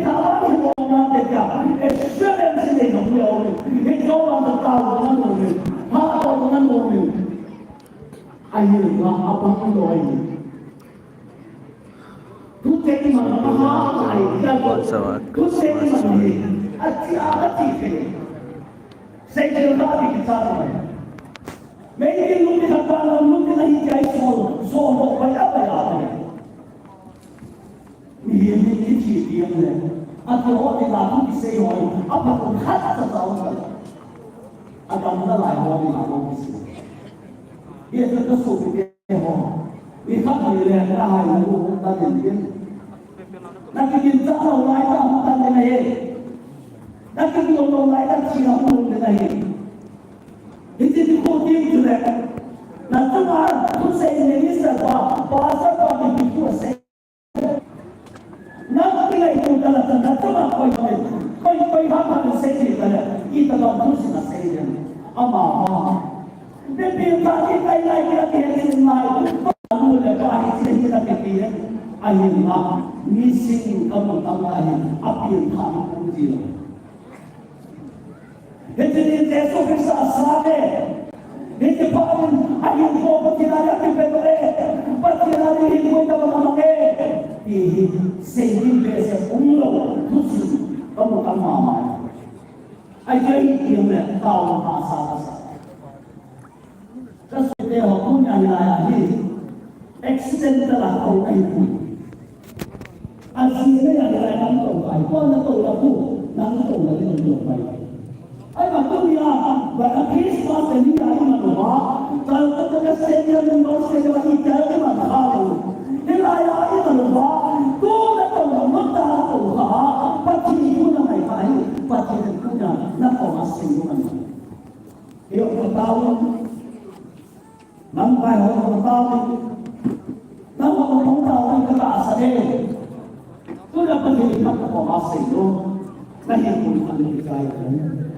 台湾的我们的家，虽然是那种有的，你早晚的大我们农民，他到我们农民，哎呀，我帮不了你。ทุกเจดีย์มันมหาใหญ่ยันทุกเจดีย์มันนี่อาชีพอาชีพเลยเศรษฐกิจราดีกิจการเลยไม่ได้ลุกขึ้นมาแล้วลุกขึ้นมาที่ใจโซ่บอกไปอะไรอะไรมีที่ที่เดียวเลยอันที่เราได้รับที่เสียหายอันเป็นขัดจะเอาเลยอันนั้นนั่นแหละเราได้รับที่เสียเดี๋ยวจะสู้ไปเดี๋ยวมีข้าวมีแรงได้นะลูกได้ยินเสียงนักกินจะเอาไล่ตามกันได้ไหมนักกินเอาไล่ตามชีวิตมันได้ไหมที่ที่พูดจริงจุดเลยนั่นจะมาทุกสิ่งในนี้สักว่าภาษาตอนนี้พูดเสียนักกินไอ้ตัวนั้นนั่นจะมาคอยทำให้เสียกันเลยอีตลอดทุกสิ่งเสียอามาเดี๋ยวพี่ตาที่ไปไล่กันที่ไหนมารู้เลยว่าไอ้สิ่งที่เราเป็นเนี่ยไอ้เนี่ยมามีสิ่งกำลังทำอะไรอัพยันทำคนเดียวเห็นที่นี่เจ้าสุขสันต์สาเดเห็นที่พ่อมันไอ้ยังโตปฏิญาณที่เป็นเลยปฏิญาณที่มุ่งตะวันมาเองที่สิ่งที่เป็นสิ่งอุ้งโลทุกสิ่งกำลังทำมาไอ้เจ้าอีกอย่างเนี่ยดาวมาสาสาก็สุดเดียวของคุณอะไรที่accidental atau ibu. Aslinya yang ada dalam tombak, kau nak tahu aku, nak tahu lagi dalam tombak. Ayat tu dia, berarti semua ini ada manusia. Kalau kita sedia dengan sedia kita ada manusia. Bila ada manusia, tu nak tahu mana tahu pasti itu nak baik, pasti itu nak tahu asing mana. Ia tahu, nampak orang tahu. Nama orang tahu kita asal tu dapat dilihat apa hasil tu, banyak pun ada yang